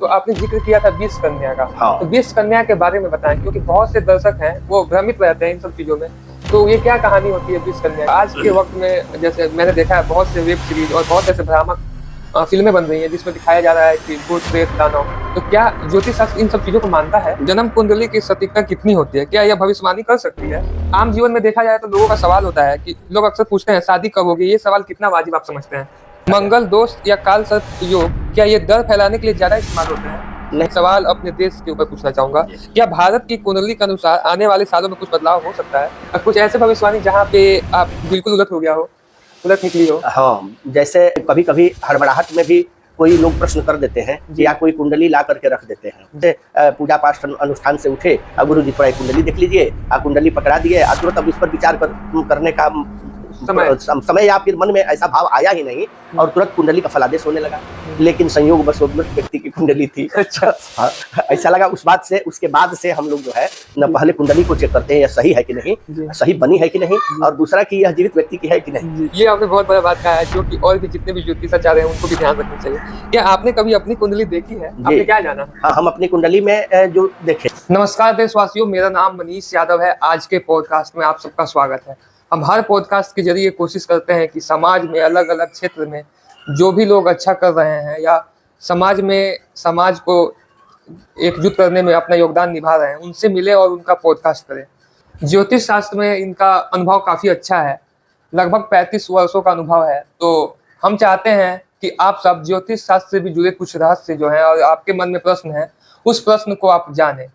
तो आपने जिक्र किया था 20 कन्या का। हाँ। तो 20 कन्या के बारे में बताएं, क्योंकि बहुत से दर्शक हैं वो भ्रमित रहते हैं इन सब चीजों में। तो ये क्या कहानी होती है 20 कन्या? आज के वक्त में जैसे मैंने देखा है बहुत से वेब सीरीज और बहुत ऐसे भ्रामक फिल्में बन रही हैं जिसमें दिखाया जा रहा है कि भूत प्रेत दानव। तो क्या ज्योतिष शास्त्र इन सब चीजों को मानता है? जन्म कुंडली की सटीकता कितनी होती है? क्या यह भविष्यवाणी कर सकती है? आम जीवन में देखा जाए तो लोगों का सवाल होता है कि लोग अक्सर पूछते हैं शादी कब होगी। ये सवाल कितना वाजिब आप समझते हैं? मंगल दोष या काल सर्प योग, क्या ये डर फैलाने के लिए ज्यादा इस्तेमाल होते हैं? नहीं। सवाल अपने देश के ऊपर पूछना चाहूंगा, क्या भारत की कुंडली के अनुसार आने वाले सालों में कुछ बदलाव हो सकता है? और कुछ ऐसे भविष्यवाणी जहाँ पे आप बिल्कुल उलट हो गया हो, उलट निकली हो? हाँ, जैसे कभी कभी हड़बड़ाहट में भी कोई लोग प्रश्न कर देते हैं या कोई कुंडली ला करके रख देते हैं। जैसे पूजा पाठ अनुष्ठान से उठे, गुरु जी थोड़ा कुंडली देख लीजिए, कुंडली पकड़ा दिए, तुरंत अब इस पर विचार करने का समय या फिर मन में ऐसा भाव आया ही नहीं और तुरंत कुंडली का फलादेश होने लगा। लेकिन संयोग बस व्यक्ति की कुंडली थी। अच्छा। ऐसा लगा उसके बाद से हम लोग जो है न पहले कुंडली को चेक करते हैं यह सही है कि नहीं, सही बनी है कि नहीं, और दूसरा कि यह जीवित व्यक्ति की है कि नहीं। ये आपने बहुत बड़ा बात कहा है, जो कि और भी जितने भी ज्योतिषाचार्य हैं उनको भी ध्यान रखना चाहिए। क्या आपने कभी अपनी कुंडली देखी है? आपने क्या जाना? हाँ, हम अपनी कुंडली में जो देखे। नमस्कार देशवासियों, मेरा नाम मनीष यादव है। आज के पॉडकास्ट में आप सबका स्वागत है। हम हर पॉडकास्ट के जरिए कोशिश करते हैं कि समाज में अलग अलग क्षेत्र में जो भी लोग अच्छा कर रहे हैं या समाज को एकजुट करने में अपना योगदान निभा रहे हैं उनसे मिले और उनका पॉडकास्ट करें। ज्योतिष शास्त्र में इनका अनुभव काफ़ी अच्छा है, लगभग 35 वर्षों का अनुभव है। तो हम चाहते हैं कि आप सब ज्योतिष शास्त्र से भी जुड़े कुछ रहस्य जो हैं और आपके मन में प्रश्न है उस प्रश्न को आप जानें।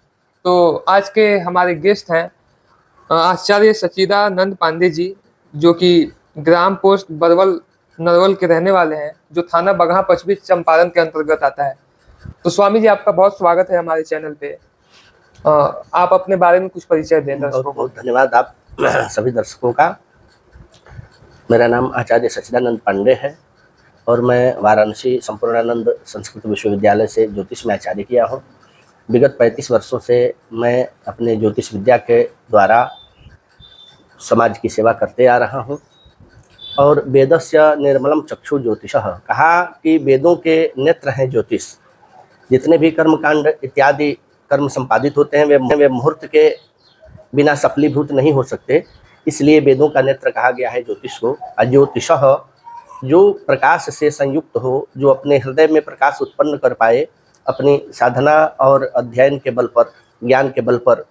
तो आज के हमारे गेस्ट हैं आचार्य सच्चिदानंद पांडे जी, जो कि ग्राम पोस्ट बरवल नरवल के रहने वाले हैं, जो थाना बगहा पश्चिमी चंपारण के अंतर्गत आता है। तो स्वामी जी, आपका बहुत स्वागत है हमारे चैनल पे। आप अपने बारे में कुछ परिचय दें दर्शकों को। बहुत धन्यवाद आप सभी दर्शकों का। मेरा नाम आचार्य सच्चिदानंद पांडे है और मैं वाराणसी संपूर्णानंद संस्कृत विश्वविद्यालय से ज्योतिष में आचार्य किया हूँ। विगत 35 वर्षों से मैं अपने ज्योतिष विद्या के द्वारा समाज की सेवा करते आ रहा हूँ। और वेदस्य निर्मलम चक्षु ज्योतिषः, कहा कि वेदों के नेत्र हैं ज्योतिष। जितने भी कर्मकांड इत्यादि कर्म संपादित होते हैं वे मुहूर्त के बिना सफलीभूत नहीं हो सकते, इसलिए वेदों का नेत्र कहा गया है ज्योतिष को। अज्योतिषः, जो प्रकाश से संयुक्त हो, जो अपने हृदय में प्रकाश उत्पन्न कर पाए अपनी साधना और अध्ययन के बल पर, ज्ञान के बल पर,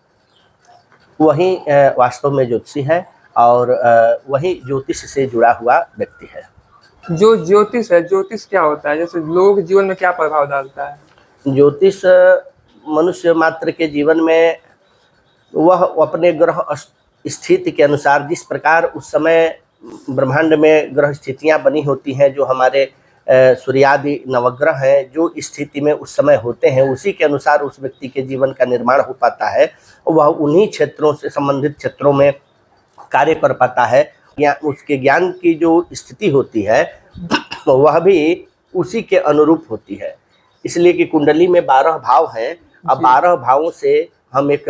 वही वास्तव में ज्योतिषी है और वही ज्योतिष से जुड़ा हुआ व्यक्ति है। जो ज्योतिष है, ज्योतिष क्या होता है? जैसे लोग जीवन में क्या प्रभाव डालता है? ज्योतिष मनुष्य मात्र के जीवन में वह अपने ग्रह स्थिति के अनुसार, जिस प्रकार उस समय ब्रह्मांड में ग्रह स्थितियां बनी होती हैं, जो हमारे सूर्यादि नवग्रह हैं, जो स्थिति में उस समय होते हैं, उसी के अनुसार उस व्यक्ति के जीवन का निर्माण हो पाता है। वह उन्हीं क्षेत्रों से संबंधित क्षेत्रों में कार्य कर पाता है। या उसके ज्ञान की जो स्थिति होती है वह भी उसी के अनुरूप होती है। इसलिए कि कुंडली में 12 भाव हैं। अब 12 भावों से हम एक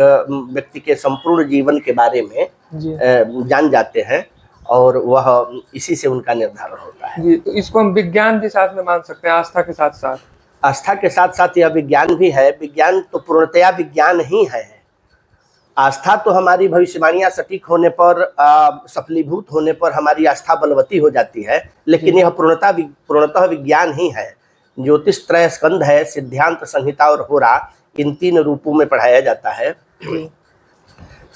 व्यक्ति के संपूर्ण जीवन के बारे में जान जाते हैं और वह इसी से उनका निर्धारण होता है। जी, तो इसको हम विज्ञान के साथ में मान सकते हैं, आस्था के साथ साथ? आस्था के साथ साथ यह विज्ञान भी है। विज्ञान तो पूर्णतया विज्ञान ही है। आस्था तो हमारी भविष्यवाणियां सटीक होने पर, सफलीभूत होने पर हमारी आस्था बलवती हो जाती है, लेकिन यह पूर्णतः विज्ञान ही है। ज्योतिष त्रय स्कंध है, सिद्धांत, संहिता और होरा, इन 3 रूपों में पढ़ाया जाता है।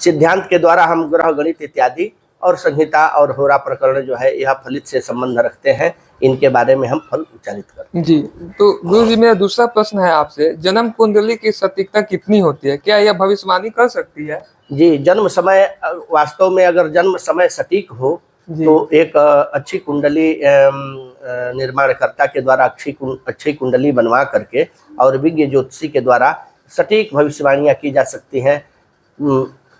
सिद्धांत के द्वारा हम ग्रह गणित इत्यादि, और संहिता और होरा प्रकरण जो है यह फलित से संबंध रखते हैं, इनके बारे में हम फल उच्चारित करते हैं। जी, तो गुरु जी, मेरा दूसरा प्रश्न है आपसे, जन्म कुंडली की सटीकता कितनी होती है? क्या यह भविष्यवाणी कर सकती है? जी, जन्म समय, वास्तव में अगर जन्म समय सटीक हो तो एक अच्छी कुंडली निर्माणकर्ता के द्वारा अच्छी कुंडली बनवा करके और विज्ञ ज्योतिषी के द्वारा सटीक भविष्यवाणियां की जा सकती हैं,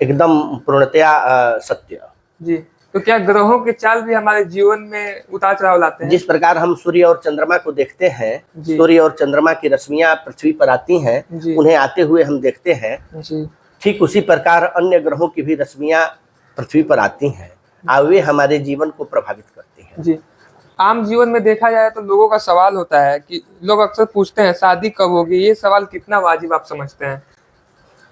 एकदम पूर्णतया सत्य। जी, तो क्या ग्रहों के चाल भी हमारे जीवन में उतार चढ़ाव लाते हैं? जिस प्रकार हम सूर्य और चंद्रमा को देखते हैं, सूर्य और चंद्रमा की रश्मियां पृथ्वी पर आती हैं, उन्हें आते हुए हम देखते हैं, ठीक उसी प्रकार अन्य ग्रहों की भी रश्मियां पृथ्वी पर आती हैं और वे हमारे जीवन को प्रभावित करती हैं। जी, आम जीवन में देखा जाए तो लोगों का सवाल होता है कि लोग अक्सर पूछते हैं शादी कब होगी, ये सवाल कितना वाजिब आप समझते हैं?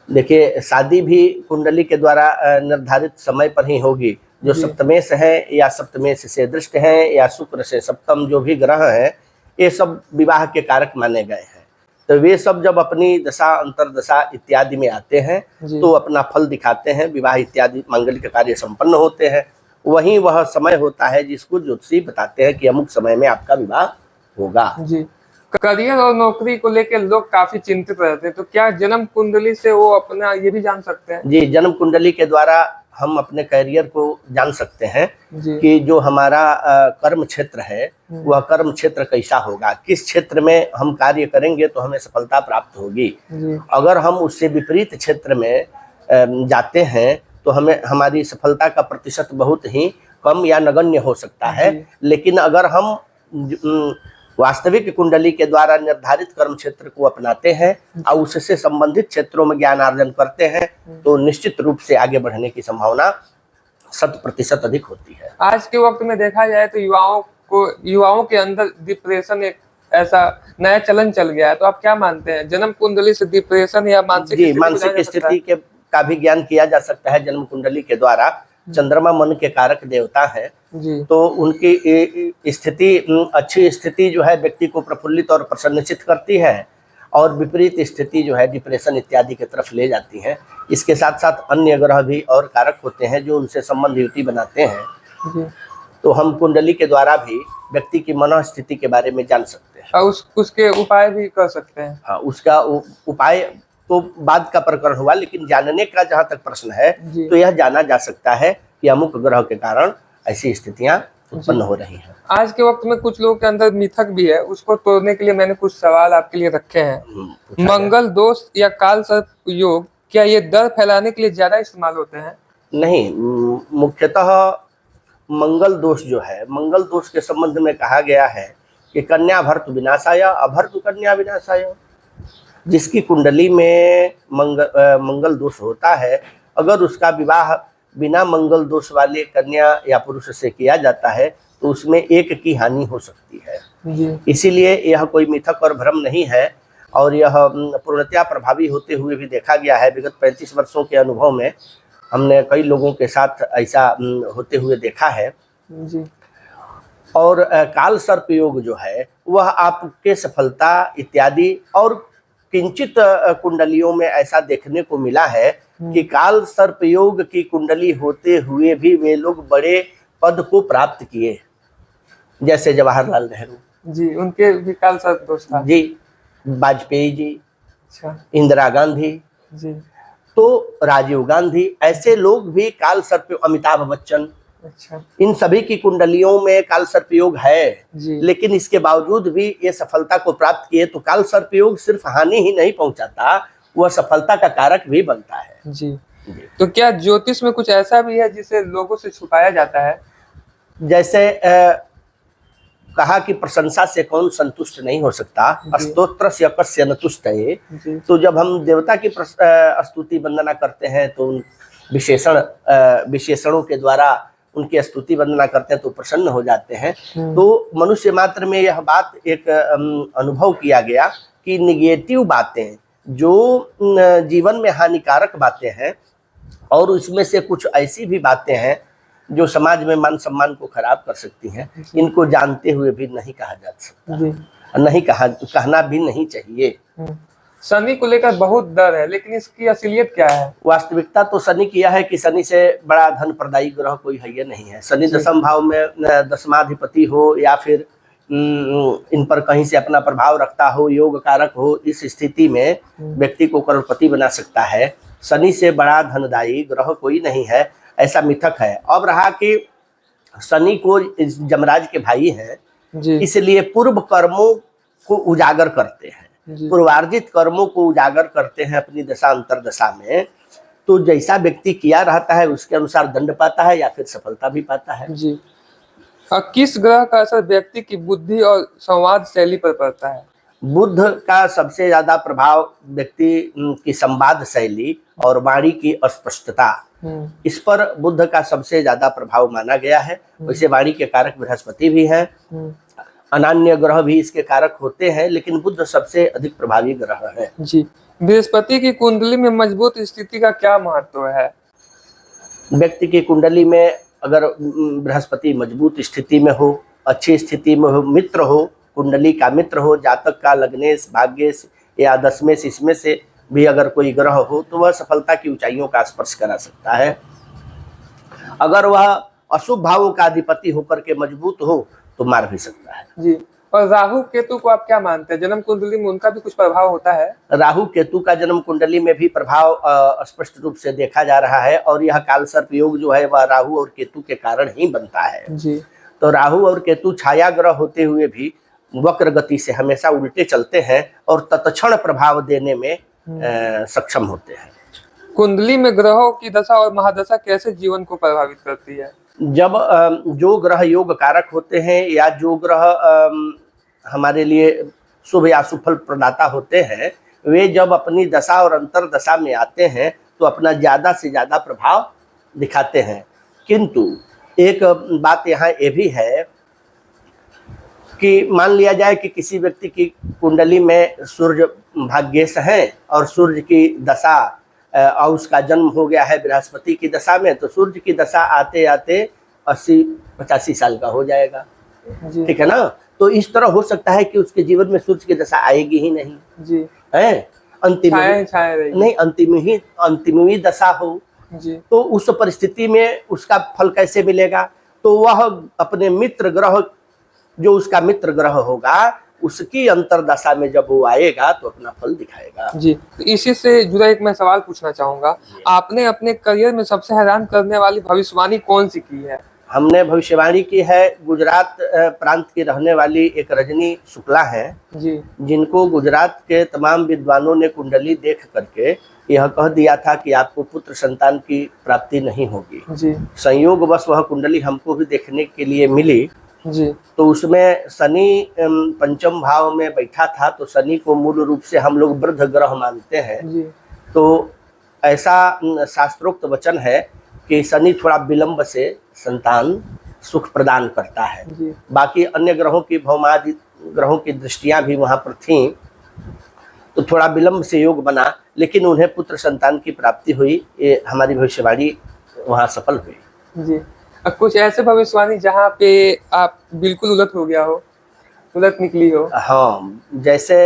देखिए, शादी भी कुंडली के द्वारा निर्धारित समय पर ही होगी। जो जी। सप्तमेश है या सप्तमेश से दृष्ट है या शुक्र से सप्तम जो भी ग्रह हैं, ये सब विवाह के कारक माने गए हैं। तो वे सब जब अपनी दशा अंतरदशा इत्यादि में आते हैं जी। तो अपना फल दिखाते हैं, विवाह इत्यादि मांगलिक कार्य संपन्न होते हैं। वहीं वह समय होता है जिसको ज्योतिषी बताते हैं कि अमुक समय में आपका विवाह होगा। जी। करियर और नौकरी को लेकर लोग काफी चिंतित रहते हैं, तो क्या जन्म कुंडली से वो अपना ये भी जान सकते हैं? जी, जन्म कुंडली के द्वारा हम अपने करियर को जान सकते हैं जी। कि जो हमारा कर्म क्षेत्र है वह कर्म क्षेत्र कैसा होगा, किस क्षेत्र में हम कार्य करेंगे तो हमें सफलता प्राप्त होगी। जी। अगर हम उससे विपरीत क्षेत्र में जाते हैं तो हमें हमारी सफलता का प्रतिशत बहुत ही कम या नगण्य हो सकता है। जी। लेकिन अगर हम वास्तविक कुंडली के द्वारा निर्धारित कर्म क्षेत्र को अपनाते हैं और उससे संबंधित क्षेत्रों में ज्ञान अर्जन करते हैं तो निश्चित रूप से आगे बढ़ने की संभावना 100% अधिक होती है। आज के वक्त में देखा जाए तो युवाओं के अंदर डिप्रेशन एक ऐसा नया चलन चल गया है, तो आप क्या मानते हैं, जन्म कुंडली से डिप्रेशन या मानसिक जी, मानसिक स्थिति के का भी ज्ञान किया जा सकता है जन्म कुंडली के द्वारा। चंद्रमा मन के कारक देवता है। जी। तो उनकी स्थिति, अच्छी स्थिति जो है व्यक्ति को प्रफुल्लित और प्रसन्नचित करती है और विपरीत स्थिति जो है डिप्रेशन इत्यादि की तरफ ले जाती है। इसके साथ साथ अन्य ग्रह भी और कारक होते हैं जो उनसे संबंध युति बनाते हैं। जी। तो हम कुंडली के द्वारा भी व्यक्ति की मनोस्थिति के बारे में जान सकते हैं और उसके उपाय भी कर सकते हैं। हाँ, उसका उपाय तो बाद का प्रकरण हुआ, लेकिन जानने का जहाँ तक प्रश्न है तो यह जाना जा सकता है कि अमुक ग्रह के कारण ऐसी स्थितियां उत्पन्न हो रही हैं। आज के वक्त में कुछ लोगों के अंदर मिथक भी है, उसको तोड़ने के लिए मैंने कुछ सवाल आपके लिए रखे हैं। मंगल दोष या काल सर्प योग, क्या ये डर फैलाने के लिए ज्यादा इस्तेमाल होते हैं? नहीं, मुख्यतः मंगल दोष जो है, मंगल दोष के संबंध में कहा गया है कि कन्या भर्तु विनाशाय अभर्तु कन्या विनाशाय। जिसकी कुंडली में मंगल दोष होता है, अगर उसका विवाह बिना मंगल दोष वाले कन्या या पुरुष से किया जाता है तो उसमें एक की हानि हो सकती है। जी। इसीलिए यह कोई मिथक और भ्रम नहीं है और यह पूर्णतया प्रभावी होते हुए भी देखा गया है। विगत 35 वर्षों के अनुभव में हमने कई लोगों के साथ ऐसा होते हुए देखा है। जी। और काल सर्प योग जो है वह आपके सफलता इत्यादि और किंचित कुंडलियों में ऐसा देखने को मिला है कि काल सर्प योग की कुंडली होते हुए भी वे लोग बड़े पद को प्राप्त किए, जैसे जवाहरलाल नेहरू जी, उनके भी काल सर्प दोष था। जी, वाजपेयी जी, अच्छा। इंदिरा गांधी जी। तो राजीव गांधी, ऐसे लोग भी काल सर्प, अमिताभ बच्चन, अच्छा। इन सभी की कुंडलियों में काल सर्प योग है। जी। लेकिन इसके बावजूद भी ये सफलता को प्राप्त किए। तो काल सर्प योग सिर्फ हानि ही नहीं पहुंचाता, वह सफलता का कारक भी बनता है। जी। तो क्या ज्योतिष में कुछ ऐसा भी है जिसे लोगों से छुपाया जाता है? जैसे कहा कि प्रशंसा से कौन संतुष्ट नहीं हो सकता, स्तोत्रस्य कस्य न तुष्टये। तो जब हम देवता की स्तुति वंदना करते हैं तो उन विशेषणों के द्वारा उनकी स्तुति वंदना करते हैं तो प्रसन्न हो जाते हैं। तो मनुष्य मात्र में यह बात एक अनुभव किया गया कि निगेटिव बातें, जो जीवन में हानिकारक बातें हैं और उसमें से कुछ ऐसी भी बातें हैं जो समाज में मान सम्मान को खराब कर सकती हैं, इनको जानते हुए भी नहीं कहा जा सकता, नहीं कहना भी नहीं चाहिए। शनि को लेकर बहुत डर है, लेकिन इसकी असलियत क्या है? वास्तविकता तो शनि की यह है कि शनि से बड़ा धन प्रदायी ग्रह कोई है नहीं है। शनि दशम भाव में दशमाधिपति हो या फिर इन पर कहीं से अपना प्रभाव रखता हो, योग कारक हो, इस स्थिति में व्यक्ति को करोड़पति बना सकता है। शनि से बड़ा धनदायी ग्रह कोई नहीं है, ऐसा मिथक है। अब रहा कि शनि को जमराज के भाई हैं, इसलिए पूर्व कर्मों को उजागर करते हैं, पूर्वार्जित कर्मों को उजागर करते हैं अपनी दशा अंतरदशा में। तो जैसा व्यक्ति किया रहता है उसके अनुसार दंड पाता है या फिर सफलता भी पाता है। जी। और किस ग्रह का असर व्यक्ति की बुद्धि और संवाद शैली पर पड़ता है? बुध का सबसे ज्यादा प्रभाव व्यक्ति की संवाद शैली और वाणी की अस्पष्टता, इस पर बुध का सबसे ज्यादा प्रभाव माना गया है। वैसे वाणी के कारक बृहस्पति भी हैं, अन्य ग्रह भी इसके कारक होते हैं, लेकिन बुध सबसे अधिक प्रभावी ग्रह है। जी, बृहस्पति की कुंडली में मजबूत स्थिति का क्या महत्व है? व्यक्ति की कुंडली में अगर बृहस्पति मजबूत स्थिति में हो, अच्छी स्थिति में हो, मित्र हो, कुंडली का मित्र हो, जातक का लग्नेश, भाग्येश या दशमेश इसमें से भी अगर कोई ग्रह हो तो वह सफलता की ऊंचाइयों का स्पर्श करा सकता है। अगर वह अशुभ भावों का अधिपति होकर के मजबूत हो तो मार भी सकता है। जी, और राहु केतु को आप क्या मानते हैं? जन्म कुंडली में उनका भी कुछ प्रभाव होता है? राहु केतु का जन्म कुंडली में भी प्रभाव स्पष्ट रूप से देखा जा रहा है, और यह काल सर्प योग जो है वह राहु और केतु के कारण ही बनता है। जी, तो राहु और केतु छाया ग्रह होते हुए भी वक्र गति से हमेशा उल्टे चलते हैं और तत्क्षण प्रभाव देने में सक्षम होते हैं। कुंडली में ग्रहों की दशा और महादशा कैसे जीवन को प्रभावित करती है? जब जो ग्रह योग कारक होते हैं या जो ग्रह हमारे लिए शुभ या सुफल प्रदाता होते हैं, वे जब अपनी दशा और अंतर दशा में आते हैं तो अपना ज्यादा से ज्यादा प्रभाव दिखाते हैं। किंतु एक बात यहाँ ये भी है कि मान लिया जाए कि किसी व्यक्ति की कुंडली में सूर्य भाग्येश है और सूर्य की दशा और उसका जन्म हो गया है बृहस्पति की दशा में, तो सूर्य की दशा आते आते 80-85 साल का हो जाएगा। ठीक है ना? तो इस तरह हो सकता है कि उसके जीवन में सूर्य की दशा आएगी ही नहीं। जी, है अंतिम नहीं, अंतिमवी दशा हो जी, तो उस परिस्थिति में उसका फल कैसे मिलेगा? तो वह अपने मित्र ग्रह, जो उसका मित्र ग्रह होगा, उसकी अंतरदशा में जब वो आएगा तो अपना फल दिखाएगा। जी, तो इसी से जुड़ा एक मैं सवाल पूछना चाहूंगा, आपने अपने करियर में सबसे हैरान करने वाली भविष्यवाणी कौन सी की है? हमने भविष्यवाणी की है, गुजरात प्रांत की रहने वाली एक रजनी शुक्ला है जी, जिनको गुजरात के तमाम विद्वानों ने कुंडली देख करके यह कह दिया था कि आपको पुत्र संतान की प्राप्ति नहीं होगी। जी, संयोगवश वह कुंडली हमको भी देखने के लिए मिली। जी, तो उसमें शनि पंचम भाव में बैठा था, तो शनि को मूल रूप से हम लोग वृद्ध ग्रह मानते हैं। जी, तो ऐसा शास्त्रोक्त वचन है कि शनि थोड़ा विलंब से संतान सुख प्रदान करता है। जी, बाकी अन्य ग्रहों की भौमादि ग्रहों की दृष्टियां भी वहां पर थीं, तो थोड़ा विलंब से योग बना, लेकिन उन्हें पुत्र संतान की प्राप्ति हुई। ये हमारी भविष्यवाणी वहां सफल हुई। जी, कुछ ऐसे भविष्यवाणी जहाँ पे आप बिल्कुल उलट हो गया हो, उलट निकली हो? हाँ, जैसे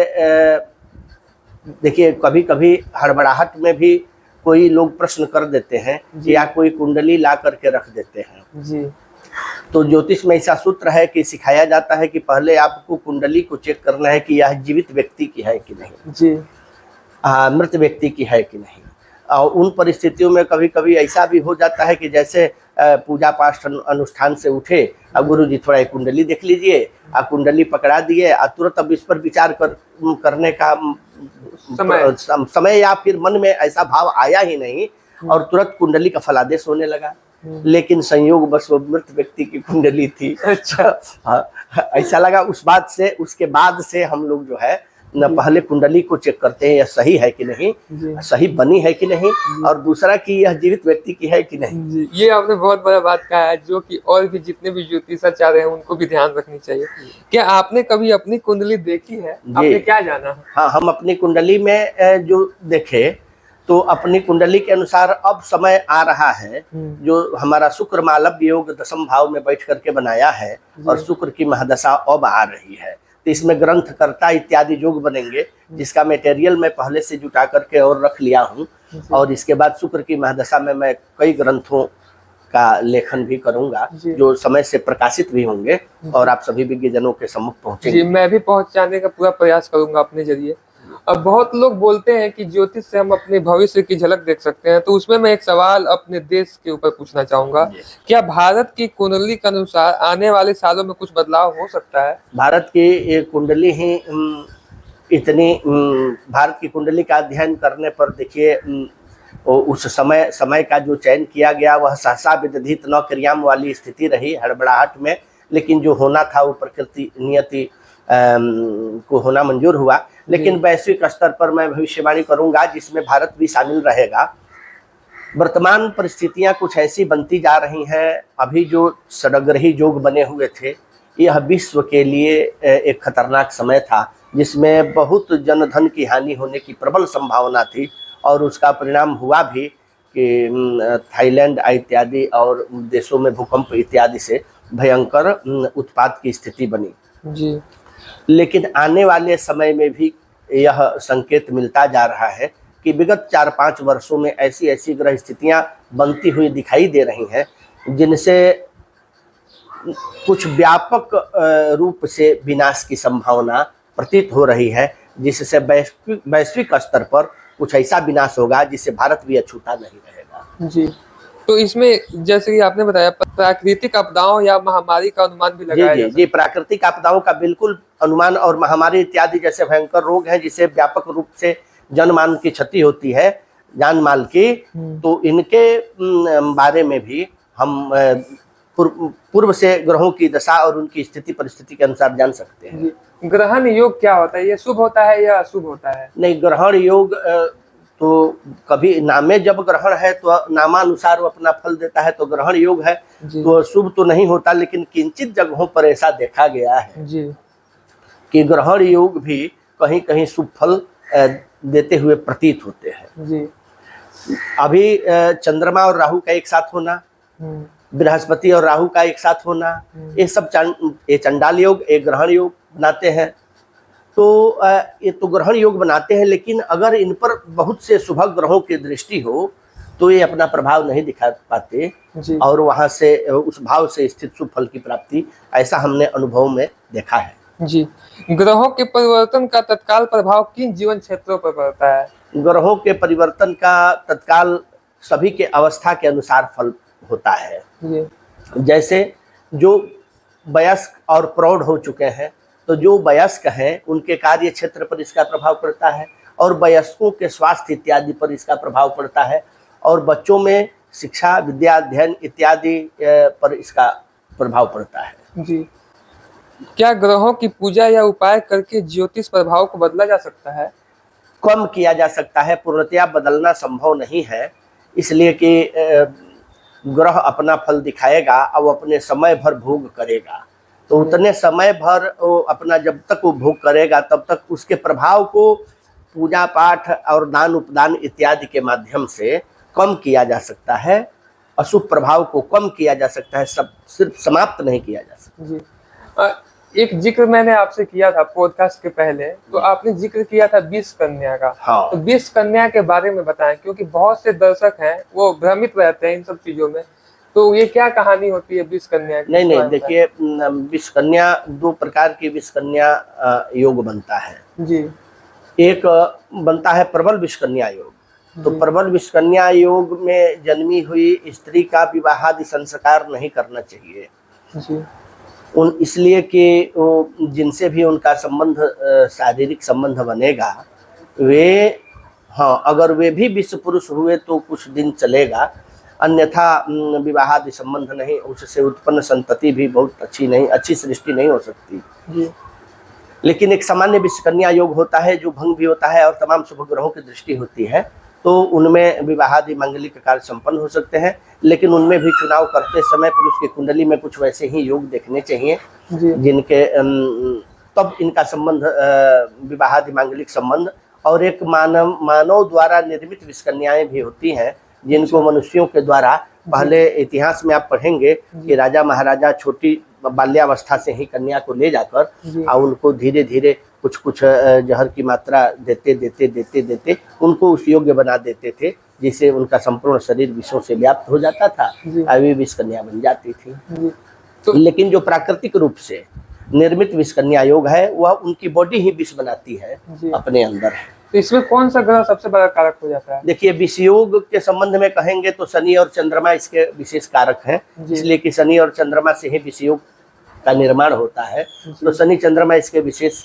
देखिए कभी कभी हड़बड़ाहट में भी कोई लोग प्रश्न कर देते हैं या कोई कुंडली ला करके रख देते हैं। जी, तो ज्योतिष में ऐसा सूत्र है कि सिखाया जाता है कि पहले आपको कुंडली को चेक करना है कि यह जीवित व्यक्ति की है कि नहीं, जी, मृत व्यक्ति की है कि नहीं। और उन परिस्थितियों में कभी कभी ऐसा भी हो जाता है कि जैसे पूजा पाठ अनुष्ठान से उठे, अब गुरु जी थोड़ा एक कुंडली देख लीजिए, कुंडली पकड़ा दिए, तुरंत अब इस पर विचार करने का समय या फिर मन में ऐसा भाव आया ही नहीं और तुरंत कुंडली का फलादेश होने लगा। लेकिन संयोग बस वो मृत व्यक्ति की कुंडली थी। अच्छा, ऐसा लगा। उसके बाद से हम लोग जो है न पहले कुंडली को चेक करते हैं यह सही है कि नहीं, सही बनी है कि नहीं, और दूसरा कि यह जीवित व्यक्ति की है कि नहीं। जी, ये आपने बहुत बड़ा बात कहा है, जो कि और भी जितने भी ज्योतिषाचार्य हैं उनको भी ध्यान रखनी चाहिए। क्या आपने कभी अपनी कुंडली देखी है? आपने क्या जाना? हाँ, हम अपनी कुंडली में जो देखे तो अपनी कुंडली के अनुसार अब समय आ रहा है, जो हमारा शुक्र मालव्य योग दशम भाव में बैठ करके बनाया है और शुक्र की महादशा अब आ रही है। तो इसमें ग्रंथकर्ता इत्यादि योग बनेंगे, जिसका मटेरियल मैं पहले से जुटा करके और रख लिया हूँ। और इसके बाद शुक्र की महादशा में मैं कई ग्रंथों का लेखन भी करूंगा जो समय से प्रकाशित भी होंगे और आप सभी विज्ञजनों के सम्मुख पहुंचेंगे। जी, मैं भी पहुंचाने का पूरा प्रयास करूंगा अपने जरिए। अब बहुत लोग बोलते हैं कि ज्योतिष से हम अपने भविष्य की झलक देख सकते हैं, तो उसमें मैं एक सवाल अपने देश के ऊपर पूछना चाहूंगा। क्या भारत की कुंडली के अनुसार आने वाले सालों में कुछ बदलाव हो सकता है? भारत की ये कुंडली ही इतनी भारत की कुंडली का अध्ययन करने पर देखिए उस समय का जो चयन किया गया वह सहसा विदधित न क्रियाम वाली स्थिति रही, हड़बड़ाहट में। लेकिन जो होना था वो प्रकृति नियति को होना मंजूर हुआ, लेकिन वैश्विक स्तर पर मैं भविष्यवाणी करूंगा जिसमें भारत भी शामिल रहेगा। वर्तमान परिस्थितियां कुछ ऐसी बनती जा रही हैं, अभी जो सड़ग्रही योग बने हुए थे, यह विश्व के लिए एक खतरनाक समय था, जिसमें बहुत जनधन की हानि होने की प्रबल संभावना थी, और उसका परिणाम हुआ भी कि थाईलैंड इत्यादि और देशों में भूकंप इत्यादि से भयंकर उत्पात की स्थिति बनी जी। लेकिन आने वाले समय में भी यह संकेत मिलता जा रहा है कि विगत 4-5 वर्षों में ऐसी ऐसी ग्रह स्थितियां बनती हुई दिखाई दे रही हैं, जिनसे कुछ व्यापक रूप से विनाश की संभावना प्रतीत हो रही है, जिससे वैश्विक स्तर पर कुछ ऐसा विनाश होगा जिससे भारत भी अछूता नहीं रहेगा। जी, तो इसमें जैसे कि आपने बताया प्राकृतिक आपदाओं या महामारी का अनुमान भी लगाया जी जी जी, प्राकृतिक आपदाओं का बिल्कुल अनुमान, और महामारी इत्यादि जैसे भयंकर रोग हैं जिसे व्यापक रूप से जनमान की क्षति होती है, जान माल की, तो इनके बारे में भी हम पूर्व से ग्रहों की दशा और उनकी स्थिति परिस्थिति के अनुसार जान सकते हैं। ग्रहण योग क्या होता है? ये शुभ होता है या अशुभ होता है? नहीं, ग्रहण योग तो कभी नामे जब ग्रहण है तो नामानुसार वो अपना फल देता है, तो ग्रहण योग है, तो शुभ तो नहीं होता, लेकिन किंचित जगहों पर ऐसा देखा गया है जी कि ग्रहण योग भी कहीं कहीं शुभ फल देते हुए प्रतीत होते हैं जी। अभी चंद्रमा और राहु का एक साथ होना, बृहस्पति और राहु का एक साथ होना, ये सब ये चंडाल योग, एक ग्रहण योग बनाते हैं। तो ये तो ग्रहण योग बनाते हैं, लेकिन अगर इन पर बहुत से शुभ ग्रहों की दृष्टि हो तो ये अपना प्रभाव नहीं दिखा पाते और वहां से उस भाव से स्थित शुभ फल की प्राप्ति, ऐसा हमने अनुभव में देखा है जी। ग्रहों के परिवर्तन का तत्काल प्रभाव किन जीवन क्षेत्रों पर पड़ता है? ग्रहों के परिवर्तन का तत्काल सभी के अवस्था के अनुसार फल होता है जी। जैसे जो वयस्क और प्रौढ़ हो चुके हैं, तो जो वयस्क हैं उनके कार्य क्षेत्र पर इसका प्रभाव पड़ता है, और वयस्कों के स्वास्थ्य इत्यादि पर इसका प्रभाव पड़ता है, और बच्चों में शिक्षा, विद्या, अध्ययन इत्यादि पर इसका प्रभाव पड़ता है जी। क्या ग्रहों की पूजा या उपाय करके ज्योतिष प्रभाव को बदला जा सकता है? कम किया जा सकता है, पूर्णतया बदलना संभव नहीं है, इसलिए कि ग्रह अपना फल दिखाएगा और वो अपने समय भर भोग करेगा, तो उतने समय भर वो अपना जब तक वो भोग करेगा तब तक उसके प्रभाव को पूजा पाठ और दान उपदान इत्यादि के माध्यम से कम किया जा सकता है, अशुभ प्रभाव को कम किया जा सकता है, सब सिर्फ समाप्त नहीं किया जा सकता जी। एक जिक्र मैंने आपसे किया था पॉडकास्ट के पहले, तो आपने जिक्र किया था 20 कन्या का। हाँ। तो 20 कन्या के बारे में बताएं, क्योंकि बहुत से दर्शक हैं वो भ्रमित रहते हैं इन सब चीजों में, तो ये क्या कहानी होती है 20 कन्या की? नहीं, देखिए 20 कन्या, 2 प्रकार की 20 कन्या योग बनता है जी। एक बनता है प्रबल विषकन्या योग, तो प्रबल विषकन्या योग में जन्मी हुई स्त्री का विवाहादि संस्कार नहीं करना चाहिए जी। इसलिए कि जिनसे भी उनका संबंध शारीरिक संबंध बनेगा, वे हाँ अगर वे भी विश्व पुरुष हुए तो कुछ दिन चलेगा, अन्यथा विवाहादि संबंध नहीं, उससे उत्पन्न संतति भी बहुत अच्छी सृष्टि नहीं हो सकती जी। लेकिन एक सामान्य विषकन्या योग होता है जो भंग भी होता है और तमाम शुभ ग्रहों की दृष्टि होती है, तो उनमें विवाहादि मांगलिक कार्य संपन्न हो सकते हैं, लेकिन उनमें भी चुनाव करते समय पुरुष की कुंडली में कुछ वैसे ही योग देखने चाहिए जिनके तब इनका संबंध विवाहादि मांगलिक संबंध। और एक मानव द्वारा निर्मित विषकन्याएं भी होती हैं, जिनको मनुष्यों के द्वारा, पहले इतिहास में आप पढ़ेंगे कि राजा महाराजा छोटी बाल्यावस्था से ही कन्या को ले जाकर और उनको धीरे धीरे कुछ जहर की मात्रा देते उनको उस योग्य बना देते थे, जिससे उनका संपूर्ण शरीर विषों से व्याप्त हो जाता था, अभी विष कन्या बन जाती थी। तो लेकिन जो प्राकृतिक रूप से निर्मित विष कन्या योग है, वह उनकी बॉडी ही विष बनाती है अपने अंदर। तो इसमें कौन सा ग्रह सबसे बड़ा कारक हो जाता है? देखिए, विष योग के संबंध में कहेंगे तो शनि और चंद्रमा इसके विशेष कारक हैं, इसलिए कि शनि और चंद्रमा से ही विष योग का निर्माण होता है, तो शनि चंद्रमा इसके विशेष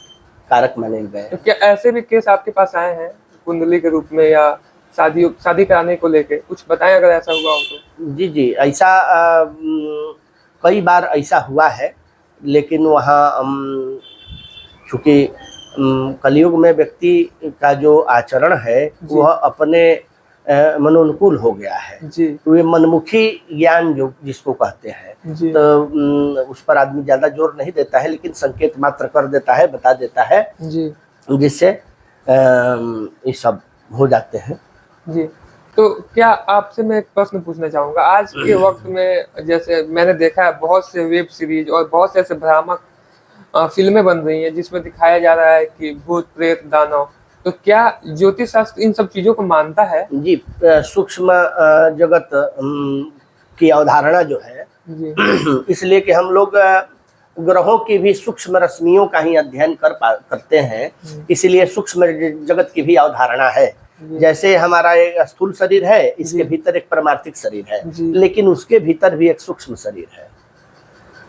कारक माने गए। तो क्या ऐसे भी केस आपके पास आए हैं कुंडली के रूप में या शादी कराने को लेके, कुछ बताएं अगर ऐसा हुआ हो तो? जी, ऐसा कई बार ऐसा हुआ है, लेकिन वहाँ चूँकि कलयुग में व्यक्ति का जो आचरण है वह अपने मनोनुकूल हो गया है। जी तो ये मनमुखी ज्ञान जो जिसको कहते हैं, जी तो उस पर आदमी ज़्यादा जोर नहीं देता है, लेकिन संकेत मात्र कर देता है, बता देता है, जी जिससे ये सब हो जाते हैं। जी। तो क्या आपसे मैं एक प्रश्न पूछना चाहूँगा, आज के वक्त में जैसे मैंने देखा है बहुत से वेब सीरीज और बहुत से ऐसे भ्रामक फिल्में बन रही हैं जिसमें दिखाया जा रहा है कि भूत प्रेत दानव, तो क्या ज्योतिष शास्त्र इन सब चीजों को मानता है? जी, सूक्ष्म जगत की अवधारणा जो है जी इसलिए कि हम लोग ग्रहों की भी सूक्ष्म रश्मियों का ही अध्ययन करते हैं, इसीलिए सूक्ष्म जगत की भी अवधारणा है। जैसे हमारा एक स्थूल शरीर है, इसके भीतर एक परमार्थिक शरीर है, लेकिन उसके भीतर भी एक सूक्ष्म शरीर है,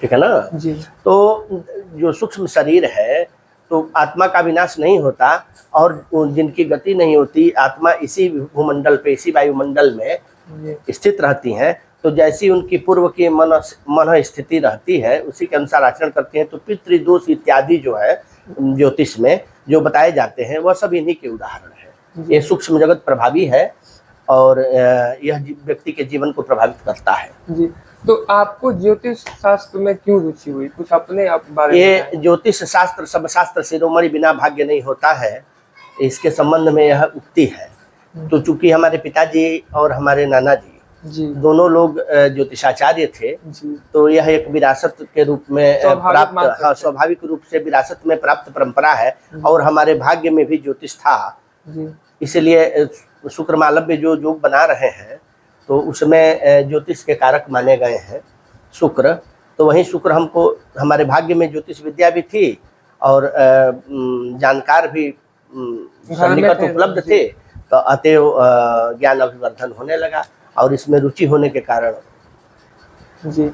ठीक है ना। जी तो जो सूक्ष्म शरीर है, तो आत्मा का विनाश नहीं होता, और जिनकी गति नहीं होती, आत्मा इसी भूमंडल पे, इसी वायुमंडल में स्थित रहती हैं, तो जैसी उनकी पूर्व की मन स्थिति रहती है उसी के अनुसार आचरण करती हैं। तो पितृदोष इत्यादि जो है ज्योतिष में जो बताए जाते हैं वह सब इन्हीं के उदाहरण है। ये सूक्ष्म जगत प्रभावी है और यह व्यक्ति के जीवन को प्रभावित करता है। जी। तो आपको ज्योतिष शास्त्र में क्यों रुचि हुई, कुछ अपने आप बारे में? ये ज्योतिष शास्त्र सब शास्त्र शिरोमणि बिना भाग्य नहीं होता है, इसके संबंध में यह उक्ति है। तो चूंकि हमारे पिताजी और हमारे नाना जी दोनों लोग ज्योतिषाचार्य थे, तो यह एक विरासत के रूप में प्राप्त, स्वाभाविक रूप से विरासत में प्राप्त परंपरा है, और हमारे भाग्य में भी ज्योतिष था। इसलिए शुक्र मालव्य जो योग बना रहे हैं, तो उसमें ज्योतिष के कारक माने गए हैं शुक्र। तो वहीं शुक्र हमको, हमारे भाग्य में ज्योतिष विद्या भी थी और जानकार भी सन्निकट उपलब्ध थे, तो अतएव ज्ञान अभिवर्धन होने लगा और इसमें रुचि होने के कारण। जी।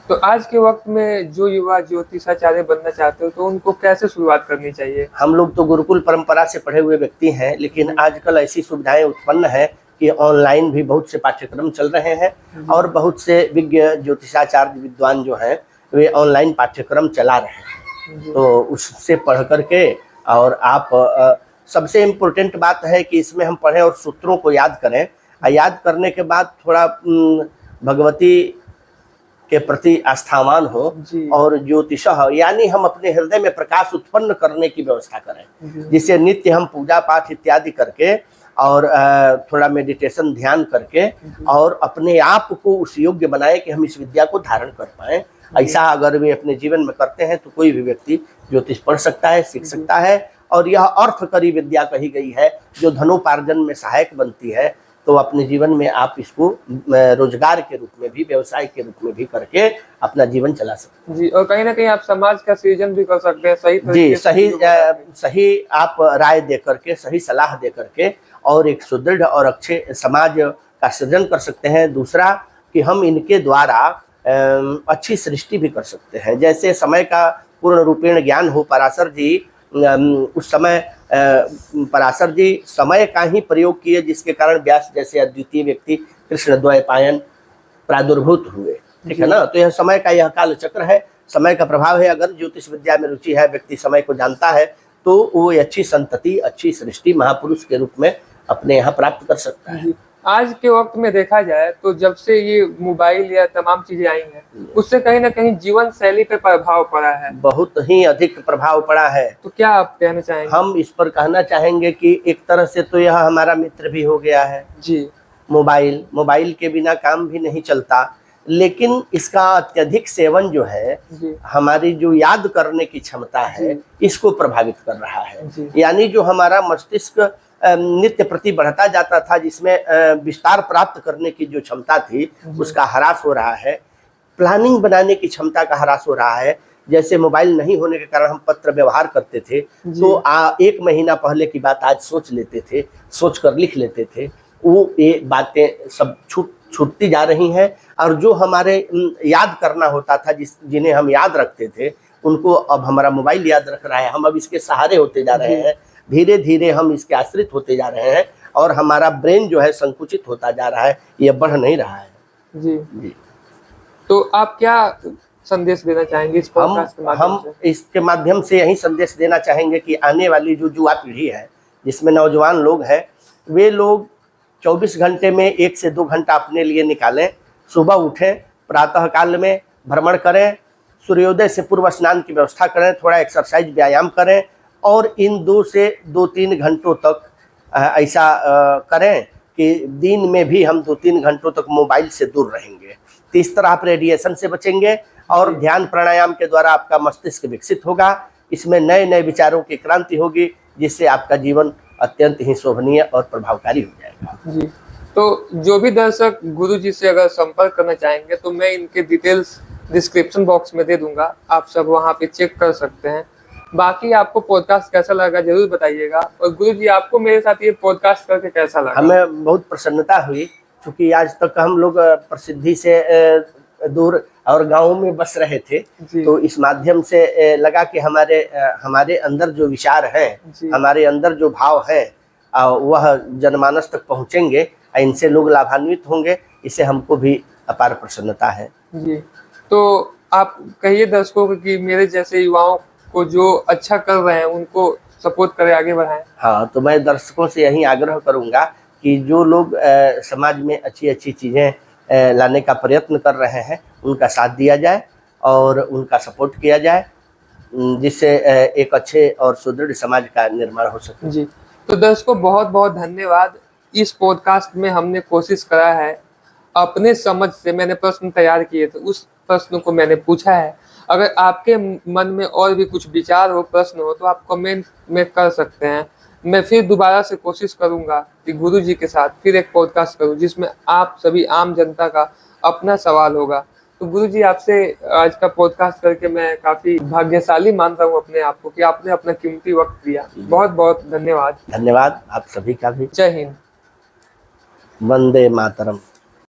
तो आज के वक्त में जो युवा ज्योतिषाचार्य बनना चाहते हो, तो उनको कैसे शुरुआत करनी चाहिए? हम लोग तो गुरुकुल परंपरा से पढ़े हुए व्यक्ति हैं, लेकिन आजकल ऐसी सुविधाएं उत्पन्न है कि ऑनलाइन भी बहुत से पाठ्यक्रम चल रहे हैं, और बहुत से विज्ञ ज्योतिषाचार्य विद्वान जो हैं वे ऑनलाइन पाठ्यक्रम चला रहे हैं। तो उससे पढ़ करके, और आप सबसे इम्पोर्टेंट बात है कि इसमें हम पढ़ें और सूत्रों को याद करें, याद करने के बाद थोड़ा भगवती के प्रति आस्थावान हो, और ज्योतिष यानी हम अपने हृदय में प्रकाश उत्पन्न करने की व्यवस्था करें, जिससे नित्य हम पूजा पाठ इत्यादि करके और थोड़ा मेडिटेशन ध्यान करके और अपने आप को उस योग्य बनाए कि हम इस विद्या को धारण कर पाएं। ऐसा अगर वे अपने जीवन में करते हैं तो कोई भी व्यक्ति ज्योतिष पढ़ सकता है, सीख सकता है। और यह अर्थकरी विद्या कही गई है जो धनोपार्जन में सहायक बनती है। तो अपने जीवन में आप इसको रोजगार के रूप में भी, व्यवसाय के रूप में भी करके अपना जीवन चला सकते हैं। जी, और कहीं ना कहीं आप समाज का सृजन भी कर सकते हैं, सही जी, सही आप राय दे करके, सही सलाह दे करके, और एक सुदृढ़ और अच्छे समाज का सृजन कर सकते हैं। दूसरा कि हम इनके द्वारा अच्छी सृष्टि भी कर सकते हैं। जैसे समय का पूर्ण रूपेण ज्ञान हो, पराशर जी उस समय पराशर जी समय का ही प्रयोग किए, जिसके कारण व्यास जैसे अद्वितीय व्यक्ति कृष्ण द्वैपायन प्रादुर्भूत हुए, ठीक है ना। तो यह समय का यह काल चक्र है, समय का प्रभाव है। अगर ज्योतिष विद्या में रुचि है, व्यक्ति समय को जानता है, तो वो अच्छी संतति, अच्छी सृष्टि महापुरुष के रूप में अपने यहाँ प्राप्त कर सकता है। आज के वक्त में देखा जाए तो जब से ये मोबाइल या तमाम चीजें आई हैं, उससे कहीं ना कहीं जीवन शैली पे प्रभाव पड़ा है, बहुत ही अधिक प्रभाव पड़ा है। तो क्या आप कहना चाहेंगे? हम इस पर कहना चाहेंगे कि एक तरह से तो यह हमारा मित्र भी हो गया है जी। मोबाइल के बिना काम भी नहीं चलता, लेकिन इसका अत्यधिक सेवन जो है हमारी जो याद करने की क्षमता है इसको प्रभावित कर रहा है। यानी जो हमारा मस्तिष्क नित्य प्रति बढ़ता जाता था, जिसमें विस्तार प्राप्त करने की जो क्षमता थी उसका ह्रास हो रहा है। प्लानिंग बनाने की क्षमता का ह्रास हो रहा है। जैसे मोबाइल नहीं होने के कारण हम पत्र व्यवहार करते थे, तो 1 महीना पहले की बात आज सोच लेते थे, सोच कर लिख लेते थे। वो ये बातें सब छूटती जा रही हैं, और जो हमारे याद करना होता था, जिन्हें हम याद रखते थे, उनको अब हमारा मोबाइल याद रख रहा है। हम अब इसके सहारे होते जा रहे हैं, धीरे धीरे हम इसके आश्रित होते जा रहे हैं, और हमारा ब्रेन जो है संकुचित होता जा रहा है, ये बढ़ नहीं रहा है। जी। तो आप क्या संदेश देना चाहेंगे इस पॉडकास्ट के माध्यम हम से? इसके माध्यम से यही संदेश देना चाहेंगे कि आने वाली जो युवा पीढ़ी है, जिसमें नौजवान लोग हैं, वे लोग 24 घंटे में 1 से 2 घंटा अपने लिए निकालें। सुबह उठें, प्रातः काल में भ्रमण करें, सूर्योदय से पूर्व स्नान की व्यवस्था करें, थोड़ा एक्सरसाइज व्यायाम करें और इन 2 से 2-3 घंटों तक ऐसा करें कि दिन में भी हम 2-3 घंटों तक मोबाइल से दूर रहेंगे। तो इस तरह आप रेडिएशन से बचेंगे और ध्यान प्राणायाम के द्वारा आपका मस्तिष्क विकसित होगा। इसमें नए नए विचारों की क्रांति होगी, जिससे आपका जीवन अत्यंत ही शोभनीय और प्रभावकारी हो जाएगा। जी, तो जो भी दर्शक गुरुजी से अगर संपर्क करना चाहेंगे तो मैं इनके डिटेल्स डिस्क्रिप्शन बॉक्स में दे दूंगा, आप सब वहां पे चेक कर सकते हैं। बाकी आपको पॉडकास्ट कैसा लगा जरूर बताइएगा, और गुरुजी आपको मेरे साथ ये पॉडकास्ट करके कैसा लगा? हमें बहुत प्रसन्नता हुई, क्योंकि आज तक हम लोग प्रसिद्धि से दूर और गाँव में बस रहे थे, तो इस माध्यम से लगा कि हमारे अंदर जो विचार हैं, हमारे अंदर जो भाव हैं, वह जनमानस तक पहुंचेंगे, इनसे लोग लाभान्वित होंगे। इससे हमको भी अपार प्रसन्नता है। जी, तो आप कहिए दर्शकों को कि मेरे जैसे युवाओं को जो अच्छा कर रहे हैं उनको सपोर्ट करें, आगे बढ़ाएं। हाँ, तो मैं दर्शकों से यही आग्रह करूंगा कि जो लोग समाज में अच्छी अच्छी चीज़ें लाने का प्रयत्न कर रहे हैं, उनका साथ दिया जाए और उनका सपोर्ट किया जाए, जिससे एक अच्छे और सुदृढ़ समाज का निर्माण हो सके। जी, तो दर्शकों बहुत बहुत धन्यवाद। इस पॉडकास्ट में हमने कोशिश करा है, अपने समझ से मैंने प्रश्न तैयार किए थे, उस प्रश्न को मैंने पूछा है। अगर आपके मन में और भी कुछ विचार हो, प्रश्न हो, तो आप कमेंट में कर सकते हैं। मैं फिर दोबारा से कोशिश करूंगा कि गुरुजी के साथ फिर एक पॉडकास्ट करूं, जिसमें आप सभी आम जनता का अपना सवाल होगा। तो गुरुजी, आपसे आज का पॉडकास्ट करके मैं काफी भाग्यशाली मानता हूं अपने आप को कि आपने अपना कीमती वक्त दिया। बहुत बहुत धन्यवाद। धन्यवाद आप सभी का भी। जय हिंद। वंदे मातरम।